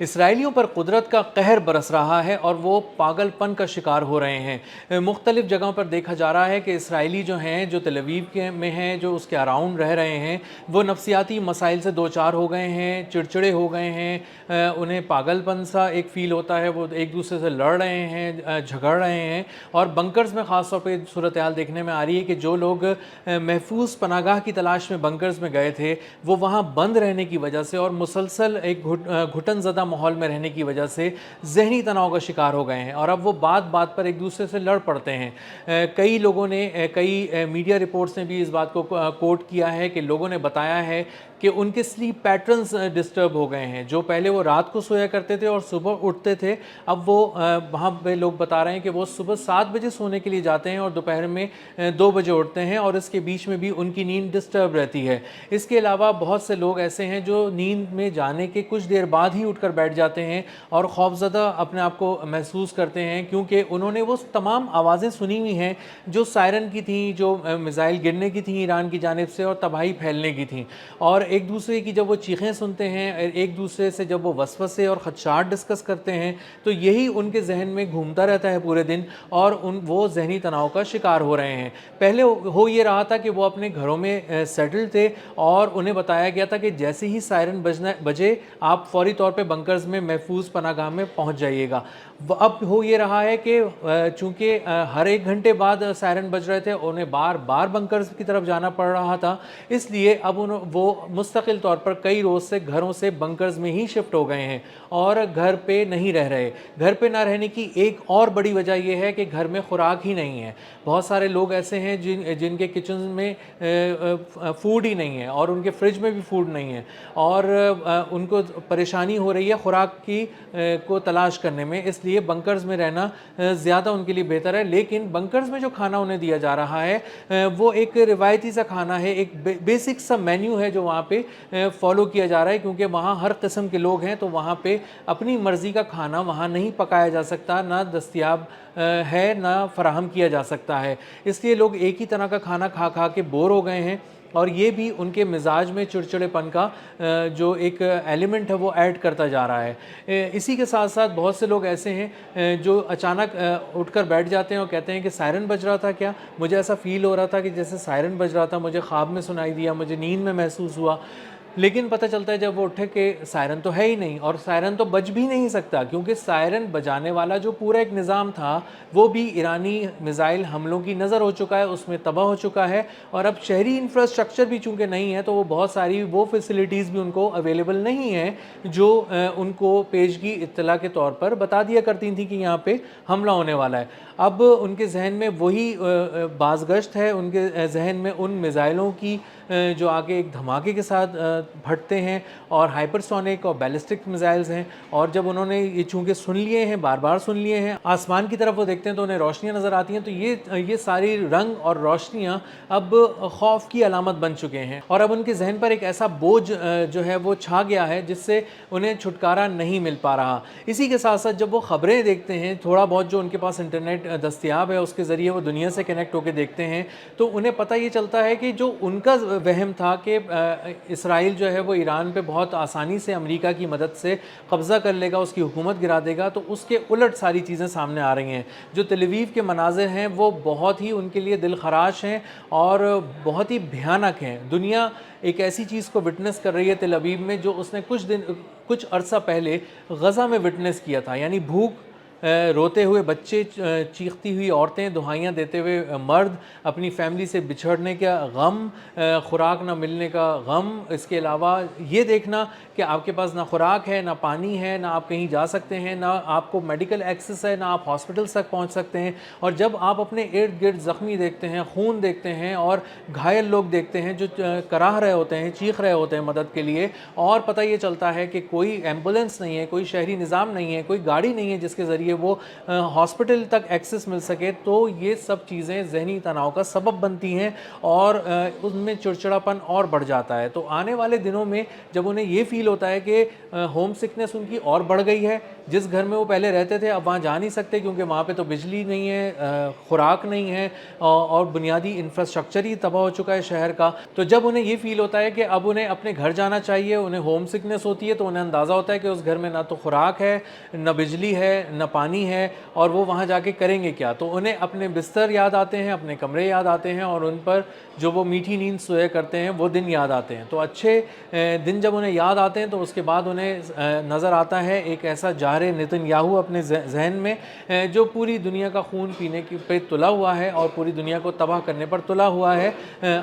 اسرائیلیوں پر قدرت کا قہر برس رہا ہے اور وہ پاگل پن کا شکار ہو رہے ہیں۔ مختلف جگہوں پر دیکھا جا رہا ہے کہ اسرائیلی جو ہیں، جو تل ابیب میں ہیں، جو اس کے اراؤنڈ رہ رہے ہیں، وہ نفسیاتی مسائل سے دوچار ہو گئے ہیں، چڑچڑے ہو گئے ہیں، انہیں پاگل پن سا ایک فیل ہوتا ہے، وہ ایک دوسرے سے لڑ رہے ہیں، جھگڑ رہے ہیں۔ اور بنکرز میں خاص طور پہ صورتحال دیکھنے میں آ رہی ہے کہ جو لوگ محفوظ پناہ گاہ کی تلاش میں بنکرز میں گئے تھے، وہ وہاں بند رہنے کی وجہ سے اور مسلسل ایک گھٹن زدہ ماحول میں رہنے کی وجہ سے ذہنی تناؤ کا شکار ہو گئے ہیں، اور اب وہ بات بات پر ایک دوسرے سے لڑ پڑتے ہیں۔ کئی لوگوں نے، کئی میڈیا رپورٹس نے بھی اس بات کو کوٹ کیا ہے کہ لوگوں نے بتایا ہے کہ ان کے سلیپ پیٹرنز ڈسٹرب ہو گئے ہیں۔ جو پہلے وہ رات کو سویا کرتے تھے اور صبح اٹھتے تھے، اب وہ وہاں پہ لوگ بتا رہے ہیں کہ وہ صبح 7 بجے سونے کے لیے جاتے ہیں اور دوپہر میں 2 بجے اٹھتے ہیں، اور اس کے بیچ میں بھی ان کی نیند ڈسٹرب رہتی ہے۔ اس کے علاوہ بہت سے لوگ ایسے ہیں جو نیند میں جانے کے کچھ دیر بعد ہی اٹھ کر بیٹھ جاتے ہیں اور خوفزدہ اپنے آپ کو محسوس کرتے ہیں، کیونکہ انہوں نے وہ تمام آوازیں سنی ہوئی ہیں جو سائرن کی تھیں، جو میزائل گرنے کی تھیں ایران کی جانب سے اور تباہی پھیلنے کی تھیں، اور ایک دوسرے کی جب وہ چیخیں سنتے ہیں، ایک دوسرے سے جب وہ وسوسے اور خدشات ڈسکس کرتے ہیں، تو یہی ان کے ذہن میں گھومتا رہتا ہے پورے دن، اور وہ ذہنی تناؤ کا شکار ہو رہے ہیں۔ پہلے ہو یہ رہا تھا کہ وہ اپنے گھروں میں سیٹل تھے اور انہیں بتایا گیا تھا کہ جیسے ہی سائرن بجے آپ فوری طور پہ بنکرز میں محفوظ پناہ گاہ میں پہنچ جائیے گا۔ اب ہو یہ رہا ہے کہ چونکہ ہر 1 گھنٹے بعد سائرن بج رہے تھے، انہیں بار بار بنکرز کی طرف جانا پڑ رہا تھا، اس لیے اب وہ مستقل طور پر کئی روز سے گھروں سے بنکرز میں ہی شفٹ ہو گئے ہیں اور گھر پہ نہیں رہ رہے۔ گھر پہ نہ رہنے کی ایک اور بڑی وجہ یہ ہے کہ گھر میں خوراک ہی نہیں ہے۔ بہت سارے لوگ ایسے ہیں جن کے کچن میں فوڈ ہی نہیں ہے اور ان کے فریج میں بھی فوڈ نہیں ہے، اور ان کو پریشانی ہو رہی ہے خوراک کی کو تلاش کرنے میں، اس لیے بنکرز میں رہنا زیادہ ان کے لیے بہتر ہے۔ لیکن بنکرز میں جو کھانا انہیں دیا جا رہا ہے وہ ایک روایتی سا کھانا ہے، ایک بیسک سا مینیو ہے جو وہاں پہ فالو کیا جا رہا ہے، کیونکہ وہاں ہر قسم کے لوگ ہیں، تو وہاں پہ اپنی مرضی کا کھانا وہاں نہیں پکایا جا سکتا، نہ دستیاب ہے، نہ فراہم کیا جا سکتا ہے۔ اس لیے لوگ ایک ہی طرح کا کھانا کھا کھا کے بور ہو گئے ہیں، اور یہ بھی ان کے مزاج میں چڑچڑے پن کا جو ایک ایلیمنٹ ہے وہ ایڈ کرتا جا رہا ہے۔ اسی کے ساتھ ساتھ بہت سے لوگ ایسے ہیں جو اچانک اٹھ کر بیٹھ جاتے ہیں اور کہتے ہیں کہ سائرن بج رہا تھا کیا؟ مجھے ایسا فیل ہو رہا تھا کہ جیسے سائرن بج رہا تھا، مجھے خواب میں سنائی دیا، مجھے نیند میں محسوس ہوا۔ لیکن پتہ چلتا ہے جب وہ اٹھے کہ سائرن تو ہے ہی نہیں، اور سائرن تو بج بھی نہیں سکتا، کیونکہ سائرن بجانے والا جو پورا ایک نظام تھا وہ بھی ایرانی میزائل حملوں کی نظر ہو چکا ہے، اس میں تباہ ہو چکا ہے، اور اب شہری انفراسٹرکچر بھی چونکہ نہیں ہے، تو وہ بہت ساری وہ فیسلٹیز بھی ان کو اویلیبل نہیں ہیں جو ان کو پیشگی اطلاع کے طور پر بتا دیا کرتی تھیں کہ یہاں پہ حملہ ہونے والا ہے۔ اب ان کے ذہن میں وہی بازگشت ہے، ان کے ذہن میں ان میزائلوں کی جو آگے ایک دھماکے کے ساتھ پھٹتے ہیں، اور ہائپرسونک اور بیلسٹک میزائلز ہیں، اور جب انہوں نے یہ چونکہ سن لیے ہیں، بار بار سن لیے ہیں، آسمان کی طرف وہ دیکھتے ہیں تو انہیں روشنیاں نظر آتی ہیں، تو یہ ساری رنگ اور روشنیاں اب خوف کی علامت بن چکے ہیں، اور اب ان کے ذہن پر ایک ایسا بوجھ جو ہے وہ چھا گیا ہے جس سے انہیں چھٹکارا نہیں مل پا رہا۔ اسی کے ساتھ ساتھ جب وہ خبریں دیکھتے ہیں، تھوڑا بہت جو ان کے پاس انٹرنیٹ دستیاب ہے اس کے ذریعے وہ دنیا سے کنیکٹ ہو کے دیکھتے ہیں، تو انہیں پتہ یہ چلتا ہے کہ جو ان کا وہم تھا کہ اسرائیل جو ہے وہ ایران پہ بہت آسانی سے امریکہ کی مدد سے قبضہ کر لے گا، اس کی حکومت گرا دے گا، تو اس کے الٹ ساری چیزیں سامنے آ رہی ہیں۔ جو تل ابیب کے مناظر ہیں وہ بہت ہی ان کے لیے دل خراش ہیں اور بہت ہی بھیانک ہیں۔ دنیا ایک ایسی چیز کو وٹنس کر رہی ہے تل ابیب میں جو اس نے کچھ عرصہ پہلے غزہ میں وٹنس کیا تھا، یعنی بھوک، روتے ہوئے بچے، چیختی ہوئی عورتیں، دہائیاں دیتے ہوئے مرد، اپنی فیملی سے بچھڑنے کا غم، خوراک نہ ملنے کا غم، اس کے علاوہ یہ دیکھنا کہ آپ کے پاس نہ خوراک ہے، نہ پانی ہے، نہ آپ کہیں جا سکتے ہیں، نہ آپ کو میڈیکل ایکسس ہے، نہ آپ ہاسپٹلس تک پہنچ سکتے ہیں، اور جب آپ اپنے ارد گرد زخمی دیکھتے ہیں، خون دیکھتے ہیں اور گھائل لوگ دیکھتے ہیں جو کراہ رہے ہوتے ہیں، چیخ رہے ہوتے ہیں مدد کے لیے، اور پتہ یہ چلتا ہے کہ کوئی ایمبولینس نہیں ہے، کوئی شہری نظام نہیں ہے، کوئی گاڑی نہیں ہے جس کے ذریعے ذریعے وہ ہاسپٹل تک ایکسس مل سکے، تو یہ سب چیزیں ذہنی تناؤ کا سبب بنتی ہیں اور ان میں چڑچڑاپن اور بڑھ جاتا ہے۔ تو آنے والے دنوں میں جب انہیں یہ فیل ہوتا ہے کہ ہوم سکنس ان کی اور بڑھ گئی ہے، جس گھر میں وہ پہلے رہتے تھے اب وہاں جا نہیں سکتے کیونکہ وہاں پہ تو بجلی نہیں ہے، خوراک نہیں ہے اور بنیادی انفراسٹرکچر ہی تباہ ہو چکا ہے شہر کا، تو جب انہیں یہ فیل ہوتا ہے کہ اب انہیں اپنے گھر جانا چاہیے، انہیں ہوم سکنس ہوتی ہے، تو انہیں اندازہ ہوتا ہے کہ اس گھر میں نہ تو خوراک ہے، نہ بجلی ہے، نہ پانی ہے، اور وہ وہاں جا کے کریں گے کیا؟ تو انہیں اپنے بستر یاد آتے ہیں، اپنے کمرے یاد آتے ہیں، اور ان پر جو وہ میٹھی نیند سوئے کرتے ہیں وہ دن یاد آتے ہیں۔ تو اچھے دن جب انہیں یاد آتے ہیں تو اس کے بعد انہیں نظر آتا ہے ایک ایسا جار نتن یاہو اپنے ذہن میں جو پوری دنیا کا خون پینے پہ تلا ہوا ہے اور پوری دنیا کو تباہ کرنے پر تلا ہوا ہے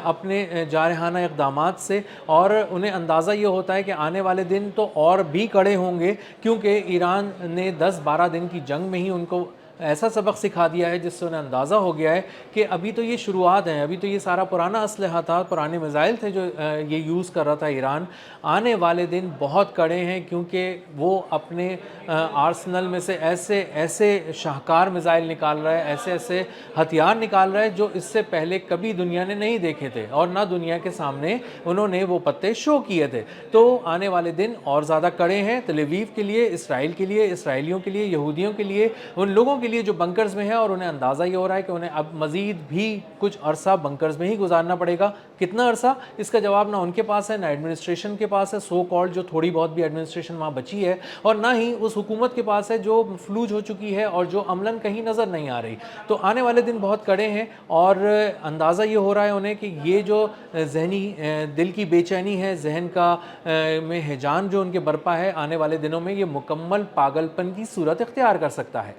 اپنے جارحانہ اقدامات سے، اور انہیں اندازہ یہ ہوتا ہے کہ آنے والے دن تو اور بھی کڑے ہوں گے، کیونکہ ایران نے 10-12 دن کی جنگ میں ہی ان کو ایسا سبق سکھا دیا ہے جس سے انہیں اندازہ ہو گیا ہے کہ ابھی تو یہ شروعات ہیں، ابھی تو یہ سارا پرانا اسلحہ تھا، پرانے میزائل تھے جو یہ یوز کر رہا تھا ایران، آنے والے دن بہت کڑے ہیں کیونکہ وہ اپنے آرسنل میں سے ایسے ایسے شاہکار میزائل نکال رہا ہے، ایسے ایسے ہتھیار نکال رہا ہے جو اس سے پہلے کبھی دنیا نے نہیں دیکھے تھے اور نہ دنیا کے سامنے انہوں نے وہ پتے شو کیے تھے۔ تو آنے والے دن اور زیادہ کڑے ہیں تل اویو کے لیے، اسرائیل کے لیے، اسرائیلیوں کے لیے، یہودیوں کے لیے، ان لوگوں کے لیے جو بنکرز میں ہیں، اور انہیں اندازہ یہ ہو رہا ہے کہ انہیں اب مزید بھی کچھ عرصہ بنکرز میں ہی گزارنا پڑے گا۔ کتنا عرصہ؟ اس کا جواب نہ ان کے پاس ہے، نہ ایڈمنسٹریشن کے پاس ہے، سو کالڈ جو تھوڑی بہت بھی ایڈمنسٹریشن وہاں بچی ہے، اور نہ ہی اس حکومت کے پاس ہے جو فلوج ہو چکی ہے اور جو عملاً کہیں نظر نہیں آ رہی۔ تو آنے والے دن بہت کڑے ہیں اور اندازہ یہ ہو رہا ہے انہیں کہ یہ جو ذہنی دل کی بے چینی ہے، ذہن کا میں ہیجان جو ان کے برپا ہے، آنے والے دنوں میں یہ مکمل پاگل پن کی صورت اختیار کر سکتا ہے۔